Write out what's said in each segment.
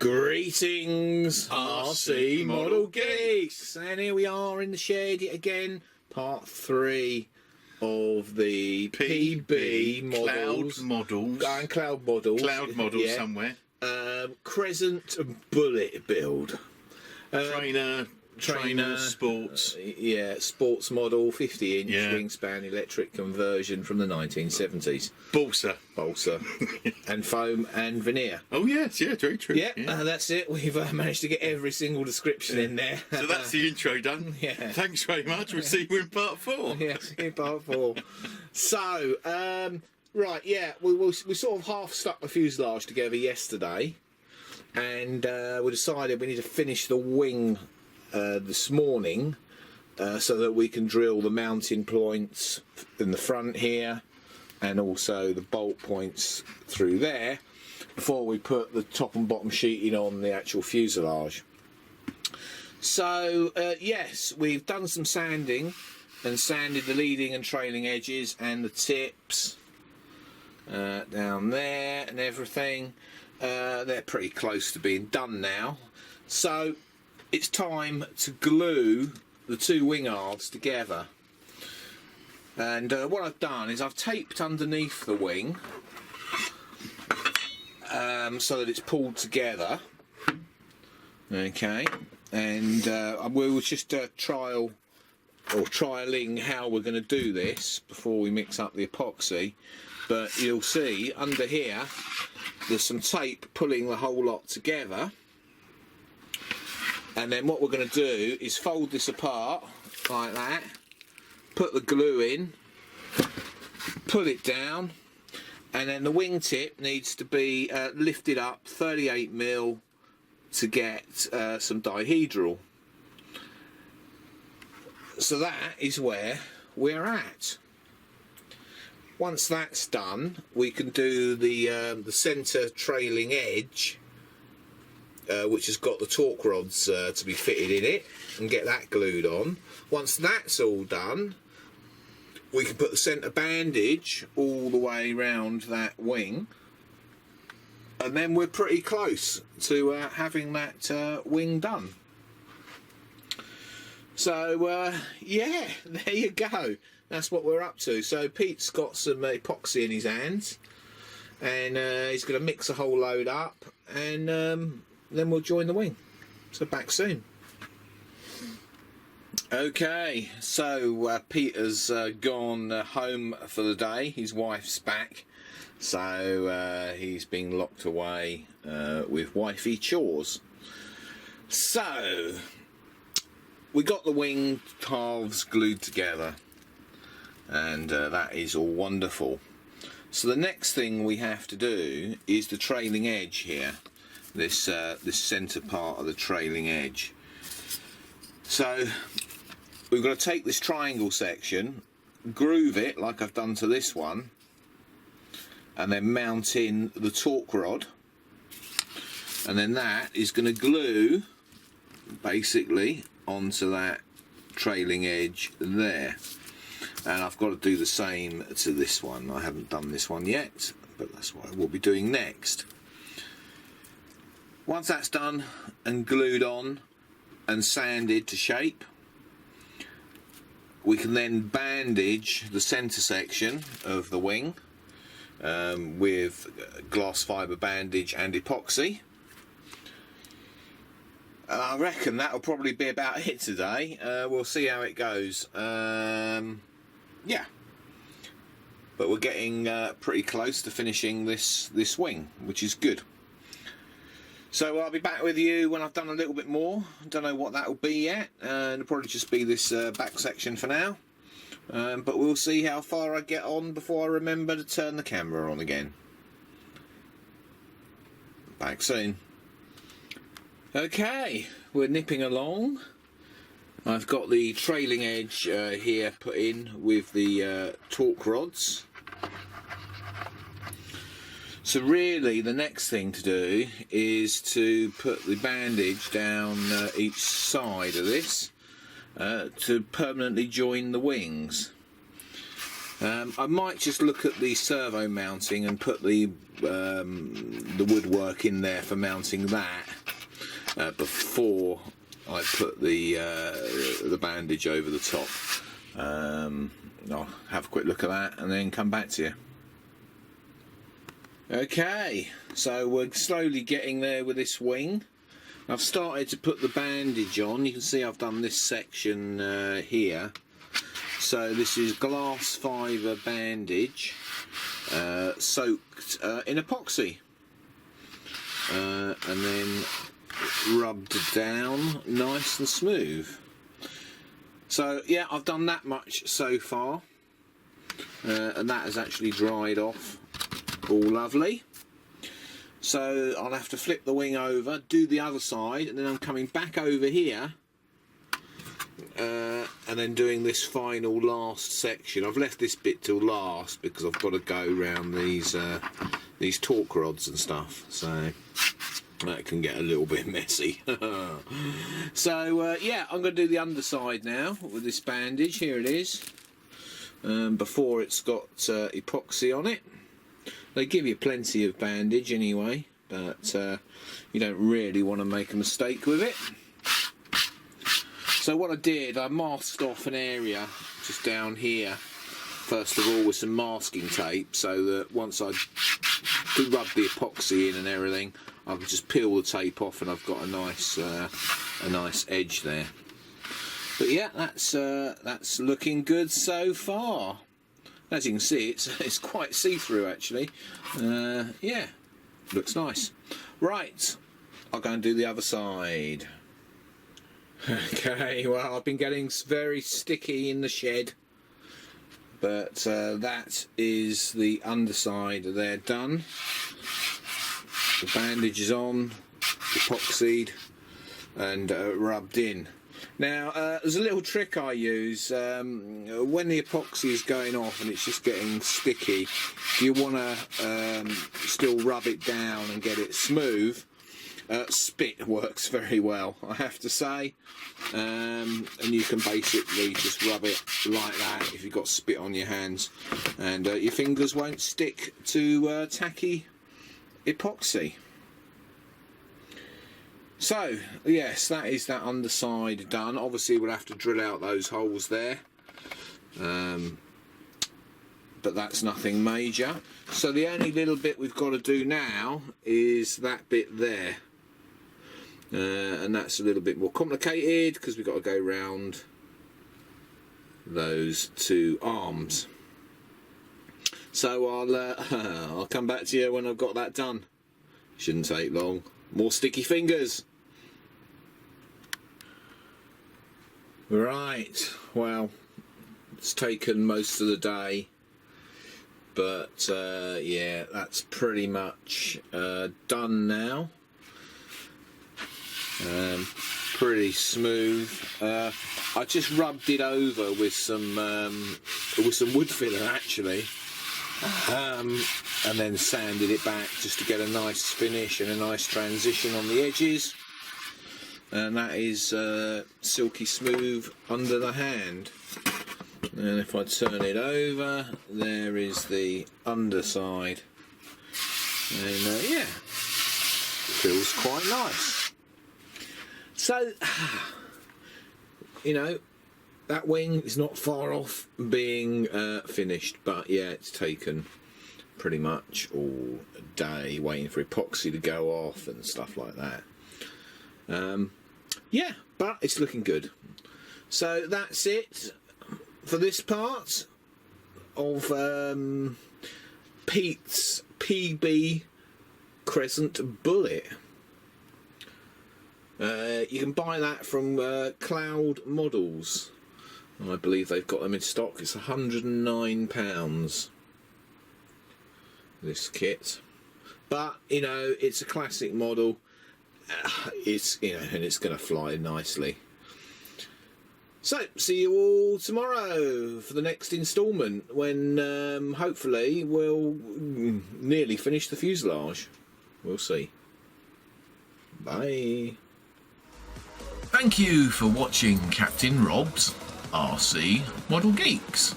Greetings, RC Model Geeks, and here we are in the shed yet again, part 3 of the PB models. Cloud models yeah. Somewhere. Crescent bullet build. Trainer sports. Sports model, 50-inch wingspan electric conversion from the 1970s. Balsa. And foam and veneer. Oh yes, yeah, very true. Yeah, that's it. We've managed to get every single description in there. So that's the intro done. Yeah. Thanks very much. We'll see you in part 4. Yeah, see you in part 4. So, right, yeah, we sort of half stuck the fuselage together yesterday, and we decided we need to finish the wing this morning so that we can drill the mounting points in the front here and also the bolt points through there before we put the top and bottom sheeting on the actual fuselage. So yes, we've done some sanding and sanded the leading and trailing edges and the tips down there and everything. They're pretty close to being done now, so it's time to glue the two wing halves together. And what I've done is I've taped underneath the wing so that it's pulled together. Okay, and we were just trialing how we're going to do this before we mix up the epoxy. But you'll see under here there's some tape pulling the whole lot together. And then what we're going to do is fold this apart like that, put the glue in, pull it down, and then the wingtip needs to be lifted up 38mm to get some dihedral. So that is where we're at. Once that's done, we can do the centre trailing edge, which has got the torque rods to be fitted in it, and get that glued on. Once that's all done, we can put the centre bandage all the way round that wing, and then we're pretty close to having that wing done. So yeah, there you go, that's what we're up to. So Pete's got some epoxy in his hands, and he's going to mix a whole load up, and then we'll join the wing. So back soon. Okay, so Peter's gone home for the day. His wife's back, so he's been locked away with wifey chores. So we got the wing halves glued together, and that is all wonderful. So the next thing we have to do is the trailing edge here. This centre part of the trailing edge. So we've got to take this triangle section, groove it like I've done to this one, and then mount in the torque rod, and then that is going to glue basically onto that trailing edge there. And I've got to do the same to this one. I haven't done this one yet, but that's what I will be doing next. Once that's done and glued on and sanded to shape, we can then bandage the centre section of the wing with glass fibre bandage and epoxy. And I reckon that'll probably be about it today. We'll see how it goes. Yeah, but we're getting pretty close to finishing this wing, which is good. So I'll be back with you when I've done a little bit more. Don't know what that'll be yet, and it'll probably just be this back section for now. But we'll see how far I get on before I remember to turn the camera on again. Back soon. Okay, we're nipping along. I've got the trailing edge here put in with the torque rods. So really the next thing to do is to put the bandage down each side of this to permanently join the wings. I might just look at the servo mounting and put the woodwork in there for mounting that before I put the bandage over the top. I'll have a quick look at that and then come back to you. Okay, so we're slowly getting there with this wing. I've started to put the bandage on. You can see I've done this section here. So this is glass fibre bandage soaked in epoxy and then rubbed down nice and smooth. So yeah, I've done that much so far, and that has actually dried off all lovely. So I'll have to flip the wing over, do the other side, and then I'm coming back over here and then doing this final last section. I've left this bit till last because I've got to go around these torque rods and stuff, so that can get a little bit messy. So yeah, I'm going to do the underside now with this bandage. Here it is. Before it's got epoxy on it. They give you plenty of bandage anyway, but you don't really want to make a mistake with it. So what I did, I masked off an area just down here first of all with some masking tape, so that once I do rub the epoxy in and everything, I can just peel the tape off and I've got a nice edge there. But yeah, that's looking good so far. As you can see, it's quite see-through actually. Yeah, looks nice. Right, I'll go and do the other side. Okay, well, I've been getting very sticky in the shed, but that is the underside there done. The bandage is on, epoxied and rubbed in. Now there's a little trick I use when the epoxy is going off and it's just getting sticky. If you want to still rub it down and get it smooth, spit works very well, I have to say, and you can basically just rub it like that if you've got spit on your hands, and your fingers won't stick to tacky epoxy. So yes, that is that underside done. Obviously we'll have to drill out those holes there, but that's nothing major. So the only little bit we've got to do now is that bit there, and that's a little bit more complicated because we've got to go round those two arms. So I'll come back to you when I've got that done. Shouldn't take long. More sticky fingers. Right, well, it's taken most of the day, but yeah, that's pretty much done now. Pretty smooth. I just rubbed it over with some wood filler actually, and then sanded it back just to get a nice finish and a nice transition on the edges, and that is silky smooth under the hand. And if I turn it over, there is the underside, and yeah, feels quite nice. So you know, that wing is not far off being finished, but yeah, it's taken pretty much all day waiting for epoxy to go off and stuff like that. Yeah, but it's looking good. So that's it for this part of Pete's PB Crescent Bullet. You can buy that from Cloud Models. I believe they've got them in stock. It's £109, this kit, but you know, it's a classic model. It's, you know, and it's going to fly nicely. So see you all tomorrow for the next instalment, when hopefully we'll nearly finish the fuselage. We'll see. Bye. Thank you for watching Captain Rob's RC Model Geeks.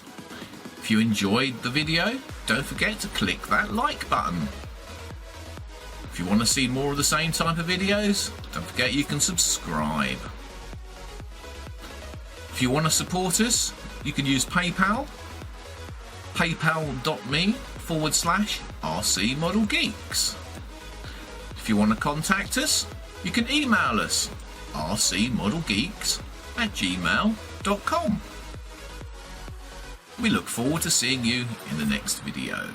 If If you enjoyed the video, don't forget to click that like button. If you want to see more of the same type of videos, don't forget you can subscribe. If you want to support us, you can use PayPal, paypal.me/RC Model Geeks. If you want to contact us, you can email us rcmodelgeeks@gmail.com. We look forward to seeing you in the next video.